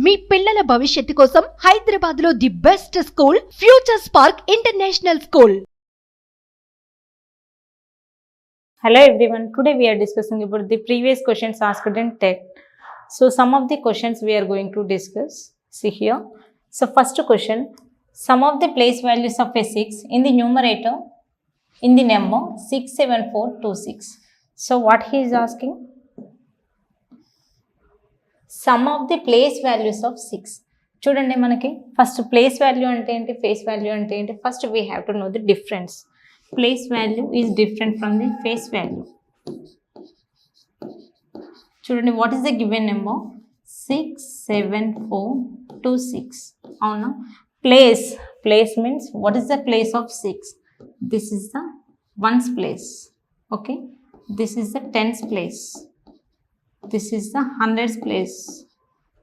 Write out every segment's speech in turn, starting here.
మీ పిల్లల భవిష్యత్తు కోసం హైదరాబాద్ లో the best school future spark international school. Hello everyone, today we are discussing about the previous questions asked in TET. So some of the questions we are going to discuss. See here. So first question, sum of the place values of a 6 in the numerator in the number 67426. So what he is asking? Sum of the place values of 6. చూడండి మనకి first place value అంటే ఏంటి, face value అంటే ఏంటి, first we have to know the difference. Place value is different from the face value. చూడండి, what is the given number? 67426. అవునా? Place means what is the place of 6? This is the ones place. Okay, this is the tens place. This is the hundreds place.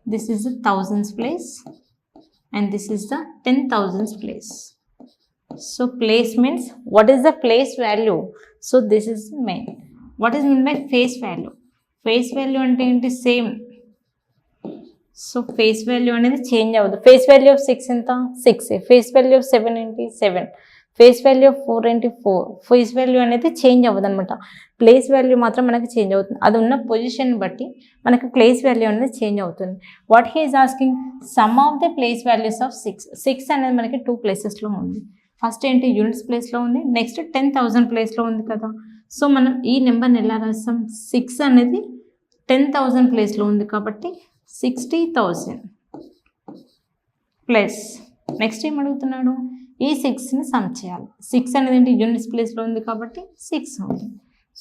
This is the thousands place, and this is the 10,000s place. So place means what is the place value? So this is main. What is meant by face value? Face value ante enti same. So face value anedi change avadu. Face value of 6 enta 6. Face value of 7 enti 7. Face value of 4 enti 4. Face value anedi change avadu anamata. Place value matram manaki change avutundi. Adi unna position batti manaki place value anedi change avutundi. What he is asking, sum of the place values of 6. 6 anedi manaki two places lo undi. First ఏంటి, units ప్లేస్లో ఉంది, next 10,000 ప్లేస్లో ఉంది కదా. So మనం ఈ నెంబర్ని ఎలా రాస్తాం? 6 అనేది 10,000 ప్లేస్లో ఉంది కాబట్టి 60,000 ప్లస్ నెక్స్ట్ ఏం అడుగుతున్నాడు, ఈ 6ని సమ్ చేయాలి. 6 అనేది ఏంటి, యూనిట్స్ ప్లేస్లో ఉంది కాబట్టి 6 ఉంది.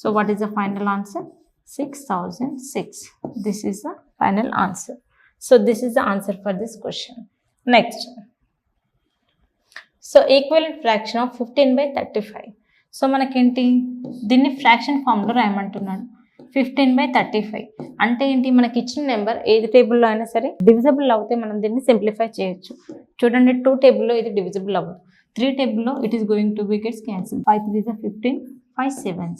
So what is the final answer? 6006. This is the final answer. So this is the answer for this question. Next, so equivalent fraction of 15/35. So మనకేంటి, దీన్ని ఫ్రాక్షన్ ఫామ్లో రాయమంటున్నాడు. 15/35 అంటే ఏంటి, మనకి ఇచ్చిన నెంబర్ ఏది టేబుల్లో అయినా సరే డివిజిబుల్ అవుతే మనం దీన్ని సింప్లిఫై చేయొచ్చు. చూడండి, 2 టేబుల్లో ఇది డివిజిబుల్ అవ్వదు, 3 టేబుల్లో it is going to B gets cancel. 5 3 is 15, 5 7s.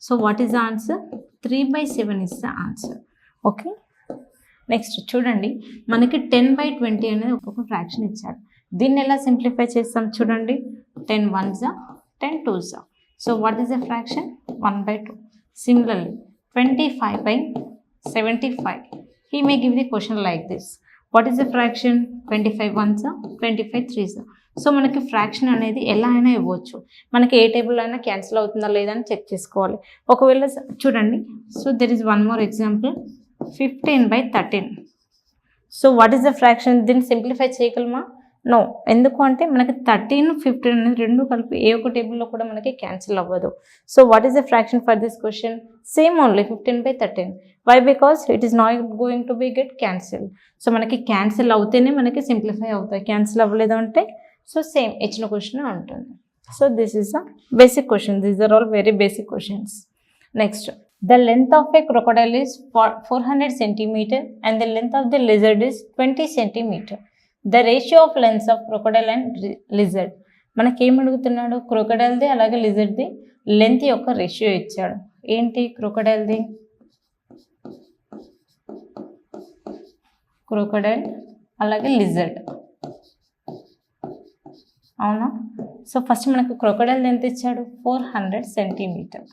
So what is the answer? 3/7 is the answer. Okay, next చూడండి, మనకి 10/20 అనేది ఒక ఫ్రాక్షన్ ఇచ్చాడు. దీన్ని ఎలా సింప్లిఫై చేస్తాం? చూడండి, 10 1s, 10 2s. So what is the fraction? 1/2. Similarly 25/75. He may give the question like this. What is the fraction? 25 1s, 25 3s. So మనకి ఫ్రాక్షన్ అనేది ఎలా అయినా ఇవ్వచ్చు. మనకి ఏ టేబుల్లో అయినా క్యాన్సిల్ అవుతుందా లేదా అని చెక్ చేసుకోవాలి. ఒకవేళ చూడండి, so there is one more example, 15/13. So what is the fraction? దీన్ని సింప్లిఫై చేయగలమా? నో. ఎందుకు అంటే మనకి 13 15 అనేది రెండు కలిపి ఏ ఒక టేబుల్లో కూడా మనకి క్యాన్సిల్ అవ్వదు. So what is the fraction for this question? Same only 15/13. Why? Because it is not going to be get cancel. So మనకి క్యాన్సిల్ అవుతేనే మనకి సింప్లిఫై అవుతాయి, క్యాన్సిల్ అవ్వలేదు అంటే సో సేమ్ ఇచ్చిన క్వశ్చన్ ఉంటుంది. So this is the basic question. These are all very basic questions. Next, the length of a crocodile is 400 centimeter and the length of the lizard is 20 centimeter. The ratio of lengths of crocodile and lizard. మనకి ఏం అడుగుతున్నాడు? క్రొకడైల్ది అలాగే లిజర్డ్ది length యొక్క ratio ఇచ్చాడు. ఏంటి క్రొకడైల్ది? Crocodile అలాగే lizard, అవునా? So first మనకు క్రొకడైల్ ఎంత ఇచ్చాడు? 400 సెంటీమీటర్.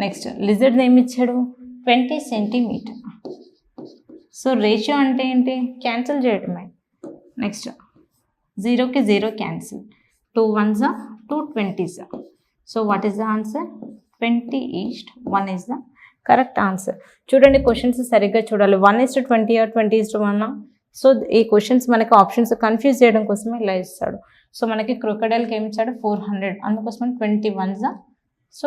నెక్స్ట్ లిజర్డ్ ఏమి ఇచ్చాడు? 20 సెంటీమీటర్. సో రేషియో అంటే ఏంటి? క్యాన్సిల్ చేయడమే. నెక్స్ట్ 0కి 0 cancel, 2 1s, 2 20s. So what is the answer? 20:1 is the correct answer. చూడండి, క్వశ్చన్స్ సరిగ్గా చూడాలి. 1:20 or 20:1. సో ఈ క్వశ్చన్స్ మనకి ఆప్షన్స్ కన్ఫ్యూజ్ చేయడం కోసమే ఇలా ఇస్తాడు. సో మనకి క్రొకడైల్కి ఏమి ఇచ్చాడు? 400, అందుకోసమని 20 1s. So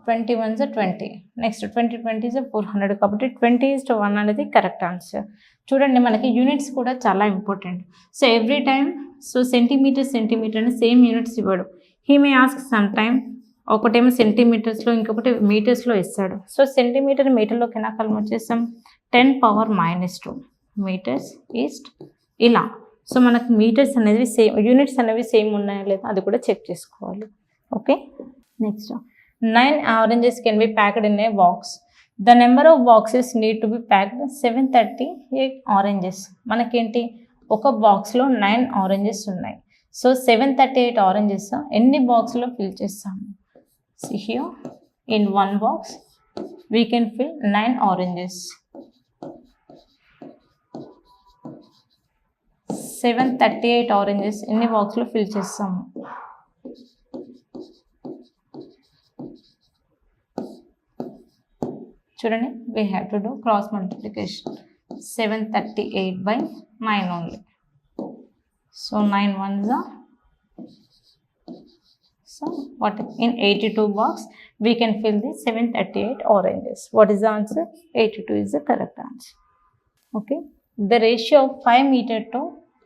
20 1s 20. Next 20 20s 400 కాబట్టి 20:1 అనేది కరెక్ట్ ఆన్సర్. చూడండి, మనకి యూనిట్స్ కూడా చాలా important. So every time so centimetre అని సేమ్ యూనిట్స్ ఇవ్వడు. He may ask some time ఒకటేమో సెంటీమీటర్స్లో ఇంకొకటి మీటర్స్లో ఇస్తాడు. సో సెంటీమీటర్ మీటర్లోకి ఎలా కన్వర్ట్ చేస్తాం? 10⁻⁻2 మీటర్స్ ఈస్ట్ ఇలా. సో మనకు మీటర్స్ అనేది సేమ్, యూనిట్స్ అనేవి సేమ్ ఉన్నాయా లేదా అది కూడా చెక్ చేసుకోవాలి. Okay, next 9 oranges can be packed in a box. The number of boxes need to be packed 738 oranges. మనకేంటి ఒక బాక్స్లో 9 ఆరెంజెస్ ఉన్నాయి. సో 738 ఆరెంజెస్ ఎన్ని బాక్స్లో ఫిల్ చేస్తాము? See here, in one box we can fill 9 oranges. 738 oranges ఎన్ని బాక్స్లో fill చేస్తాము? చూడండి, we have to do cross multiplication. 738 by 9 only. So 9 ones are, so what in 82 box we can fill the 738 oranges. What is the answer? 82 is the correct answer. Okay, the ratio of 5 meter to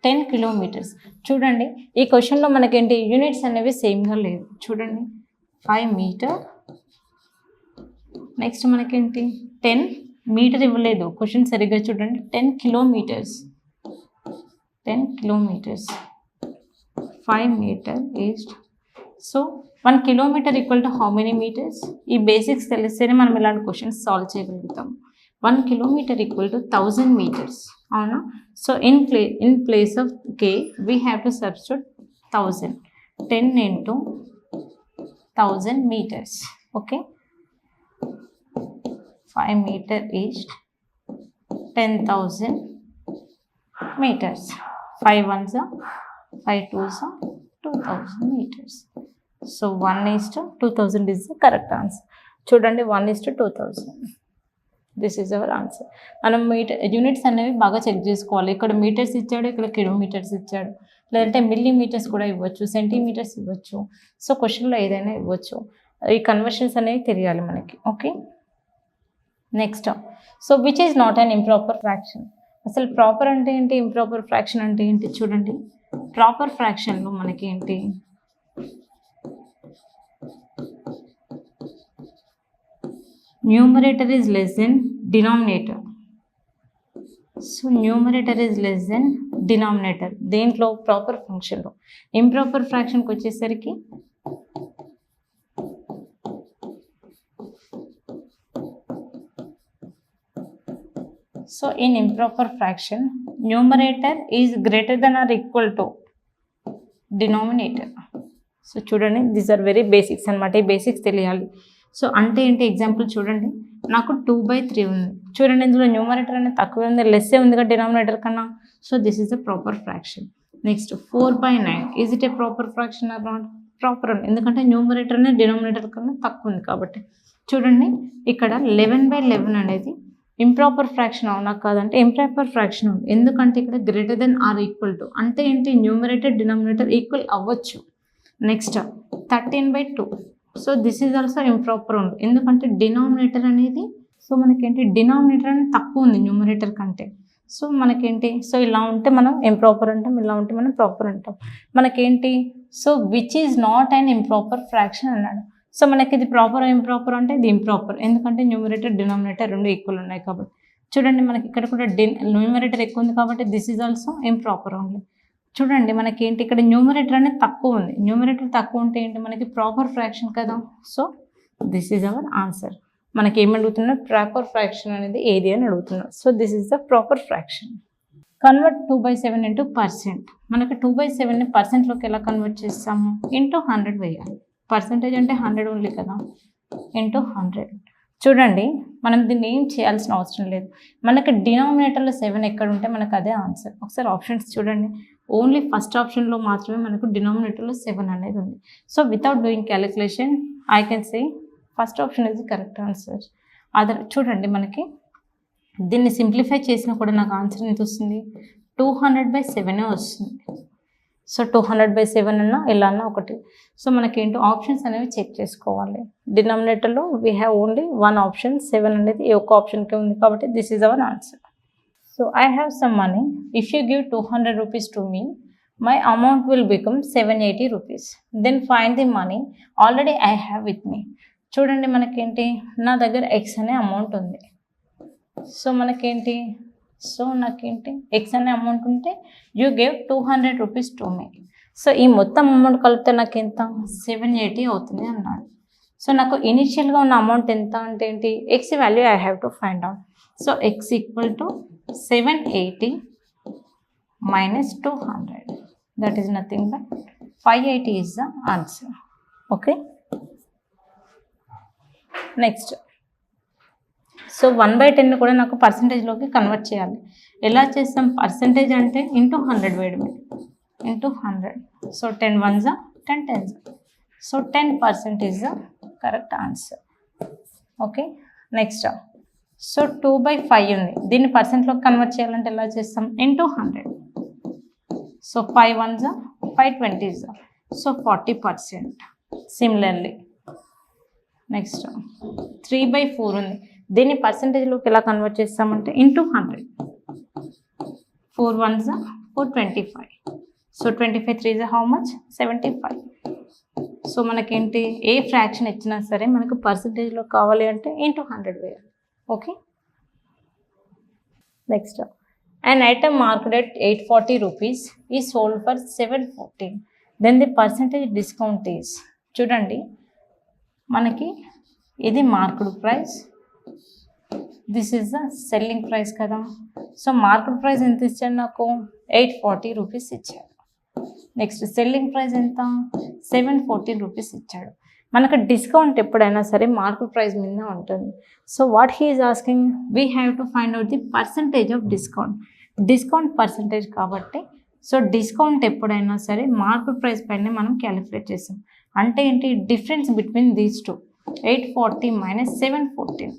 10 kilometers. చూడండి ఈ క్వశ్చన్లో మనకేంటి units అనేవి సేమ్గా లేవు. చూడండి 5 metre, next మనకేంటి 10 metre ఇవ్వలేదు. Question సరిగ్గా చూడండి, 10 kilometres. 10 kilometres 5 metre is, so 1 kilometre equal to how many metres? ఈ బేసిక్స్ తెలిస్తేనే మనం ఇలాంటి క్వశ్చన్స్ సాల్వ్ చేయగలుగుతాం. 1 కిలోమీటర్ ఈక్వల్ టు 1000 మీటర్స్, అవునా? So in place of K we have to substitute 1000. 10 into 1000 meters. Okay, 5 meter is 10,000 meters. 5 ones are 5 twos are 2000 meters. So 1 is to 2000 is the correct answer. చూడండి 1 is to 2000. This is our answer. మనం units అనేవి బాగా check చేసుకోవాలి. ఇక్కడ metres ఇచ్చాడు, ఇక్కడ kilometres ఇచ్చాడు, లేదంటే మిల్లీమీటర్స్ కూడా ఇవ్వచ్చు, సెంటీమీటర్స్ ఇవ్వచ్చు. సో క్వశ్చన్లో ఏదైనా ఇవ్వచ్చు. ఈ కన్వర్షన్స్ అనేవి తెలియాలి మనకి. Okay, next, so which is not an improper fraction. అసలు ప్రాపర్ అంటే ఏంటి, ఇంప్రాపర్ ఫ్రాక్షన్ అంటే ఏంటి? చూడండి, ప్రాపర్ ఫ్రాక్షన్లో మనకి ఏంటి, numerator is less than denominator. So numerator is less than denominator. దేంట్లో? ప్రాపర్ ఫంక్షన్లో. ఇంప్రాపర్ ఫ్రాక్షన్కి వచ్చేసరికి so in improper fraction numerator is greater than or equal to denominator. So చూడండి, దీస్ ఆర్ వెరీ బేసిక్స్ అనమాట. ఈ బేసిక్స్ తెలియాలి. So అంటే ఏంటి? ఎగ్జాంపుల్ చూడండి, నాకు 2/3 ఉంది. చూడండి, ఇందులో న్యూమరేటర్ అనేది తక్కువే ఉంది, లెస్సే ఉంది కదా డినామినేటర్ కన్నా. So this is the proper fraction. Next 4/9 is it a proper fraction or not? Proper ఉంది, ఎందుకంటే న్యూమరేటర్ అనేది డినామినేటర్ కన్నా తక్కువ ఉంది కాబట్టి. చూడండి, ఇక్కడ 11/11 అనేది ఇంప్రాపర్ ఫ్రాక్షన్ అవునా కాదంటే ఇంప్రాపర్ ఫ్రాక్షన్ ఉంది. ఎందుకంటే ఇక్కడ greater than or equal to అంటే ఏంటి? న్యూమరేటర్ డినామినేటర్ ఈక్వల్ అవ్వచ్చు. Next 13/2. So this is also improper ఉంది, ఎందుకంటే డినామినేటర్ అనేది, సో మనకేంటి డినామినేటర్ అనేది తక్కువ ఉంది న్యూమరేటర్ కంటే. సో మనకేంటి, సో ఇలా ఉంటే మనం ఇంప్రాపర్ అంటాం, ఇలా ఉంటే మనం ప్రాపర్ అంటాం. మనకేంటి, so which is not and improper fraction అన్నాడు. సో మనకి ఇది ప్రాపర్ ఇంప్రాపర్ అంటే ఇది ఇంప్రాపర్, ఎందుకంటే న్యూమరేటర్ డినామినేటర్ రెండు ఈక్వల్ ఉన్నాయి కాబట్టి. చూడండి, మనకి ఇక్కడ కూడా న్యూమరేటర్ ఎక్కువ ఉంది కాబట్టి this is also improper only. చూడండి, మనకి ఏంటి ఇక్కడ న్యూమరేటర్ అనేది తక్కువ ఉంది. న్యూమరేటర్ తక్కువ ఉంటే ఏంటి? మనకి ప్రాపర్ ఫ్రాక్షన్ కదా. So this is our answer. మనకి ఏమి అడుగుతున్నారు? ప్రాపర్ ఫ్రాక్షన్ అనేది ఏది అని అడుగుతున్నారు. So this is the proper fraction. Convert 2/7 into percent. మనకి 2/7ని పర్సెంట్లోకి ఎలా కన్వర్ట్ చేస్తాము? ఇంటూ 100 వేయాలి. పర్సెంటేజ్ అంటే 100 ఓన్లీ కదా, ఇంటూ 100. చూడండి, మనం దీన్ని ఏం చేయాల్సిన అవసరం లేదు. మనకి డినామినేటర్లో 7 ఎక్కడ ఉంటే మనకు అదే ఆన్సర్. ఒకసారి ఆప్షన్స్ చూడండి, ఓన్లీ ఫస్ట్ ఆప్షన్లో మాత్రమే మనకు డినామినేటర్లో 7 అనేది ఉంది. So without doing calculation I can say first option is the correct answer. Other చూడండి, మనకి దీన్ని సింప్లిఫై చేసినా కూడా నాకు ఆన్సర్ ఎంత వస్తుంది? 200/7 వస్తుంది. సో 200/7 అన్నా ఇలా అన్నా ఒకటి. సో మనకేంటో ఆప్షన్స్ అనేవి చెక్ చేసుకోవాలి. డినామినేటర్లో వీ హ్యావ్ ఓన్లీ 1 ఆప్షన్, 7 అనేది ఈ ఒక్క ఆప్షన్కే ఉంది కాబట్టి this is our answer. So I have some money. If you give 200 rupees to me, my amount will become 780 rupees. Then find the money already I have with me. చూడండి, మనకేంటి నా దగ్గర ఎక్స్ అనే అమౌంట్ ఉంది. So మనకేంటి, so నాకేంటి X అనే amount ఉంటే you gave 200 rupees to me. So ఈ మొత్తం అమౌంట్ కలిపితే నాకు ఎంత? 780 అవుతుంది అన్నాడు. సో నాకు ఇనిషియల్గా ఉన్న అమౌంట్ ఎంత అంటే ఏంటి, X value I have to find out. So X equal to 780 minus 200, that is nothing but 580 is the answer. Okay, next. So 1/10 కూడా నాకు పర్సంటేజ్లోకి కన్వర్ట్ చేయాలి. ఎలా చేస్తాం, పర్సంటేజ్ అంటే ఇంటూ 100 వేయడమే, into 100. So 10 1s 10 10s. So 10% is the correct answer. Okay, next. So 2/5 ఉంది, దీన్ని పర్సెంట్లోకి convert చేయాలంటే ఎలా చేస్తాం, into 100. So 5 1s 5 20s. So 40%. Similarly next 3/4 ఉంది, దీన్ని పర్సంటేజ్లోకి ఎలా కన్వర్ట్ చేస్తామంటే into 100. 4 1s 425. So 25 3s how much, 75. So మనకేంటి, ఏ ఫ్రాక్షన్ ఇచ్చినా సరే మనకు పర్సంటేజ్లో కావాలి అంటే ఇంటూ 100 వేయాలి. Okay, next. An item marked at 840 rupees is sold for 714. Then the percentage discount is, చూడండి మనకి ఇది marked price, this is the selling price కదా. సో మార్కెట్ ప్రైస్ ఎంత ఇచ్చాడు, నాకు 840 రూపీస్ ఇచ్చాడు. నెక్స్ట్ సెల్లింగ్ ప్రైస్ ఎంత, 714 రూపీస్ ఇచ్చాడు. మనకు డిస్కౌంట్ ఎప్పుడైనా సరే మార్కెట్ ప్రైస్ మీద ఉంటుంది. So what he is asking, we have to find out the percentage of discount. Discount percentage కాబట్టి సో డిస్కౌంట్ ఎప్పుడైనా సరే మార్కెట్ ప్రైస్ పైన మనం క్యాలిక్యులేట్ చేస్తాం. అంటే ఏంటి, difference between these two, 840 minus 714.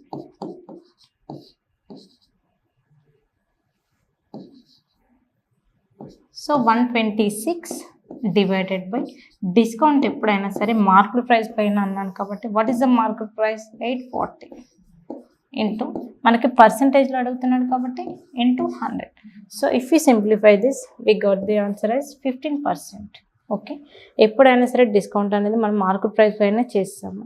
So 126 divided by discount ఎప్పుడైనా సరే మార్కెట్ ప్రైస్ పైన అన్నాను కాబట్టి what is the market price, 840 into మనకి పర్సంటేజ్లో అడుగుతున్నాడు కాబట్టి into 100. So if you simplify this we got the answer as 15%. Okay, ఎప్పుడైనా సరే డిస్కౌంట్ అనేది మనం మార్కెట్ ప్రైస్ పైన చేస్తాము.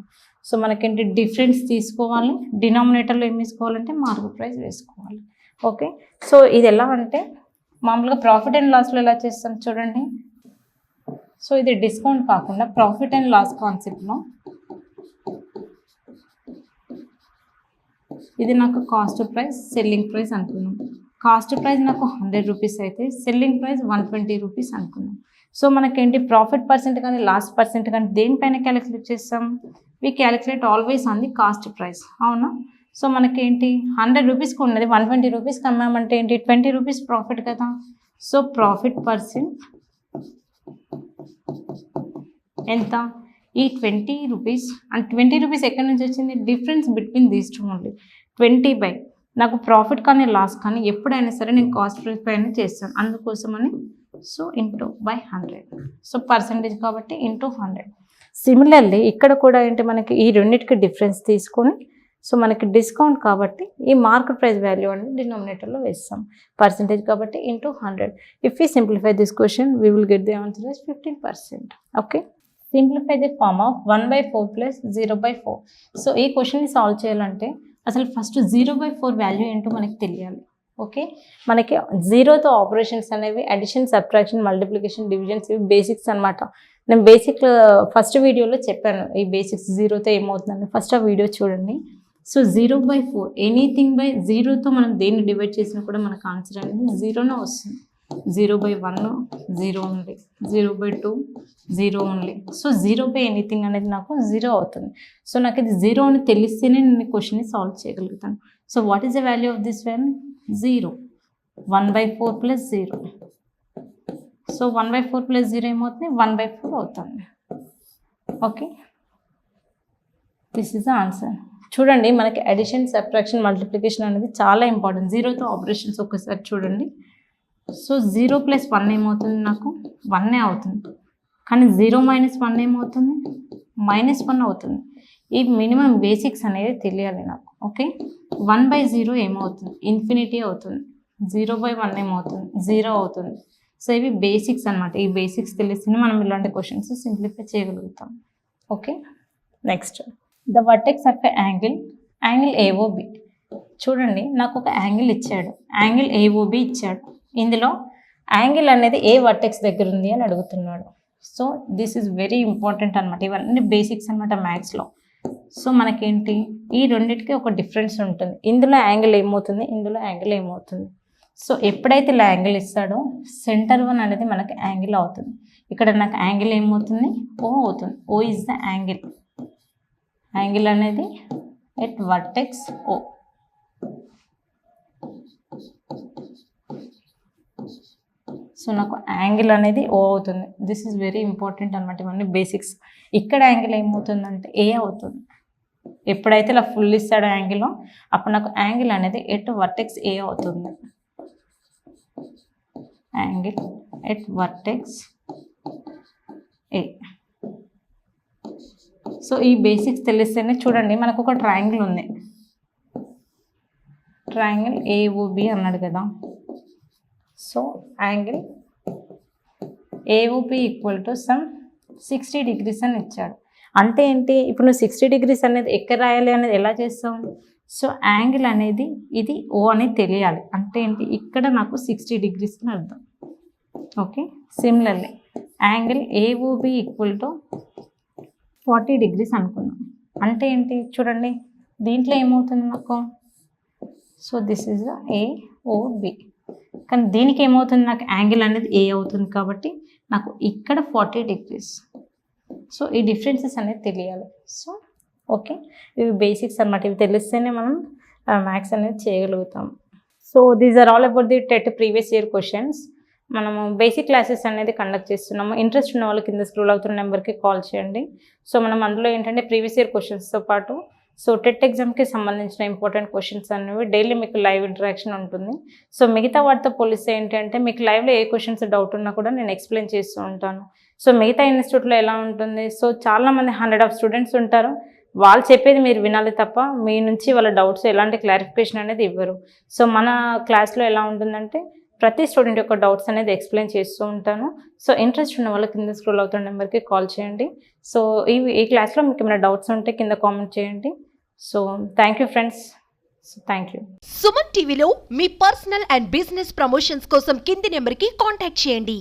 సో మనకేంటి, డిఫరెన్స్ తీసుకోవాలి, డినామినేటర్లో ఏం తీసుకోవాలంటే మార్కెట్ ప్రైస్ వేసుకోవాలి. ఓకే, సో ఇది ఎలా అంటే మామూలుగా ప్రాఫిట్ అండ్ లాస్లో ఎలా చేస్తాం చూడండి. సో ఇది డిస్కౌంట్ కాకుండా ప్రాఫిట్ అండ్ లాస్ కాన్సెప్ట్లో ఇది నాకు కాస్ట్ ప్రైస్, సెల్లింగ్ ప్రైస్ అనుకున్నాం. కాస్ట్ ప్రైస్ నాకు 100 రూపీస్ అయితే సెల్లింగ్ ప్రైస్ 120 రూపీస్ అనుకున్నాం. సో మనకేంటి, ప్రాఫిట్ పర్సెంట్ కానీ లాస్ పర్సెంట్ కానీ దేనిపైన క్యాలిక్యులేట్ చేస్తాం, we calculate always on the cost price. అవునా, సో మనకేంటి 100 రూపీస్కి ఉన్నది 120 రూపీస్కి అమ్మామంటే ఏంటి, 20 రూపీస్ ప్రాఫిట్ కదా. సో ప్రాఫిట్ పర్సెంట్ ఎంత, ఈ 20 రూపీస్. అండ్ 20 రూపీస్ ఎక్కడి నుంచి వచ్చింది, difference between these two only. 20 by నాకు ప్రాఫిట్ కానీ లాస్ కానీ ఎప్పుడైనా సరే నేను కాస్ట్ ప్రైస్ పైన చేస్తాను, అందుకోసమని so into by 100. So percentage కాబట్టి ఇంటూ 100. సిమిలర్లీ ఇక్కడ కూడా ఏంటి, మనకి ఈ రెండింటికి డిఫరెన్స్ తీసుకొని సో మనకి డిస్కౌంట్ కాబట్టి ఈ మార్కెట్ ప్రైస్ వాల్యూ అనేది డినామినేటర్లో వేస్తాం, పర్సంటేజ్ కాబట్టి into 100. If you simplify this question we will get the answer as 15%. Okay, simplify the form of 1/4 plus 0/4. So ఈ క్వశ్చన్ని సాల్వ్ చేయాలంటే అసలు ఫస్ట్ 0/4 వాల్యూ ఏంటో మనకి తెలియాలి. ఓకే, మనకి జీరోతో ఆపరేషన్స్ అనేవి అడిషన్, సబ్ట్రాక్షన్, మల్టిప్లికేషన్, డివిజన్స్, ఇవి బేసిక్స్ అనమాట. నేను బేసిక్ ఫస్ట్ వీడియోలో చెప్పాను ఈ బేసిక్స్ జీరోతో ఏమవుతుందని, ఫస్ట్ ఆ వీడియో చూడండి. సో 0/4 ఎనీథింగ్ బై జీరోతో మనం దేన్ని డివైడ్ చేసినా కూడా మనకు ఆన్సర్ అనేది జీరోనే వస్తుంది. 0/1 zero only, 0/2 zero only. So 0/, anything అనేది నాకు జీరో అవుతుంది. సో నాకు ఇది జీరో అని తెలిస్తేనే నేను క్వశ్చన్ని సాల్వ్ చేయగలుగుతాను. So what is the value of this value, 0. 1/4 plus 0. So 1/4 plus 0 ఏమవుతుంది, 1/4 అవుతుంది. Okay, this is the answer. చూడండి మనకి అడిషన్, సబ్ట్రాక్షన్, మల్టిప్లికేషన్ అనేది చాలా ఇంపార్టెంట్. జీరోతో ఆపరేషన్స్ ఒకసారి చూడండి. సో 0 + 1 ఏమవుతుంది, నాకు 1 అవుతుంది. కానీ 0 - 1 ఏమవుతుంది, -1 అవుతుంది. ఈ మినిమం బేసిక్స్ అనేది తెలియాలి నాకు. ఓకే, 1/0 ఏమవుతుంది, ఇన్ఫినిటీ అవుతుంది. 0/1 ఏమవుతుంది, 0 అవుతుంది. సో ఇవి బేసిక్స్ అనమాట. ఈ బేసిక్స్ తెలిస్తేనే మనం ఇలాంటి క్వశ్చన్స్ సింప్లిఫై చేయగలుగుతాం. Okay, next the vertex of a angle AOB. చూడండి నాకు ఒక యాంగిల్ ఇచ్చాడు, యాంగిల్ AOB ఇచ్చాడు. ఇందులో యాంగిల్ అనేది ఏ వర్టెక్స్ దగ్గర ఉంది అని అడుగుతున్నాడు. So this is very important అనమాట. ఇవన్నీ బేసిక్స్ అనమాట మ్యాథ్స్లో. సో మనకేంటి ఈ రెండింటికి ఒక డిఫరెన్స్ ఉంటుంది. ఇందులో యాంగిల్ ఏమవుతుంది, ఇందులో యాంగిల్ ఏమవుతుంది. సో ఎప్పుడైతే ఇలా యాంగిల్ ఇస్తాడో సెంటర్ వన్ అనేది మనకి యాంగిల్ అవుతుంది. ఇక్కడ నాకు యాంగిల్ ఏమవుతుంది, ఓ అవుతుంది. Oh is the angle. Angle అనేది ఎట్ వర్టెక్స్ ఓ. సో నాకు యాంగిల్ అనేది ఓ అవుతుంది. దిస్ ఈజ్ వెరీ ఇంపార్టెంట్ అనమాట. ఇవన్నీ బేసిక్స్. ఇక్కడ యాంగిల్ ఏమవుతుందంటే ఏ అవుతుంది. ఎప్పుడైతే ఇలా ఫుల్ ఇస్తాడో యాంగిల్, అప్పుడు నాకు యాంగిల్ అనేది ఎట్ వర్టెక్స్ ఏ అవుతుంది. Angle at vertex A. So ఈ బేసిక్స్ తెలిస్తేనే చూడండి, మనకు ఒక ట్రయాంగిల్ ఉంది. ట్రయాంగిల్ ఏఓబి అన్నాడు కదా. So angle AOB equal to some 60 degrees అని ఇచ్చాడు. అంటే ఏంటి, ఇప్పుడు నువ్వు 60 degrees అనేది ఎక్కడ రాయాలి అనేది ఎలా చేస్తాం. సో యాంగిల్ అనేది ఇది ఓ అనేది తెలియాలి. అంటే ఏంటి, ఇక్కడ నాకు 60 degrees అని అర్థం. Okay, similarly angle AOB equal to 40 degrees అనుకున్నాం. అంటే ఏంటి చూడండి, దీంట్లో ఏమవుతుంది నాకు, so this is the AOB. కానీ దీనికి ఏమవుతుంది, నాకు యాంగిల్ అనేది ఏ అవుతుంది కాబట్టి నాకు ఇక్కడ 40 degrees. సో ఈ డిఫరెన్సెస్ అనేది తెలియాలి. సో ఓకే, ఇవి బేసిక్స్ అన్నమాట. ఇవి తెలిస్తేనే మనం మ్యాథ్స్ అనేది చేయగలుగుతాం. So these are all about the TET previous year questions. మనము బేసిక్ క్లాసెస్ అనేది కండక్ట్ చేస్తున్నాము. ఇంట్రెస్ట్ ఉన్న వాళ్ళు కింద స్క్రోల్ అవుతున్న నెంబర్కి కాల్ చేయండి. సో మనం అందులో ఏంటంటే ప్రీవియస్ ఇయర్ క్వశ్చన్స్తో పాటు సో టెట్ ఎగ్జామ్కి సంబంధించిన ఇంపార్టెంట్ క్వశ్చన్స్ అనేవి డైలీ మీకు లైవ్ ఇంటరాక్షన్ ఉంటుంది. సో మిగతా వాటితో పోలిస్తే ఏంటంటే మీకు లైవ్లో ఏ క్వశ్చన్స్ డౌట్ ఉన్నా కూడా నేను ఎక్స్ప్లెయిన్ చేస్తూ ఉంటాను. సో మిగతా ఇన్స్టిట్యూట్లో ఎలా ఉంటుంది, సో చాలామంది 100 of స్టూడెంట్స్ ఉంటారు. వాళ్ళు చెప్పేది మీరు వినాలి తప్ప మీ నుంచి వాళ్ళ డౌట్స్ ఎలాంటి క్లారిఫికేషన్ అనేది ఇవ్వరు. సో మన క్లాస్లో ఎలా ఉంటుందంటే ప్రతి స్టూడెంట్ యొక్క డౌట్స్ అనేది ఎక్స్ప్లెయిన్ చేస్తూ ఉంటాను. సో ఇంట్రెస్ట్ ఉన్న వాళ్ళకి కింద స్క్రోల్ అవుతున్న నెంబర్కి కాల్ చేయండి. సో ఈ క్లాస్లో మీకు ఏమైనా డౌట్స్ ఉంటే కింద కామెంట్ చేయండి. So thank you friends. So thank you. Suman టీవీలో మీ పర్సనల్ అండ్ బిజినెస్ ప్రమోషన్స్ కోసం కింది నెంబర్కి కాంటాక్ట్ చేయండి.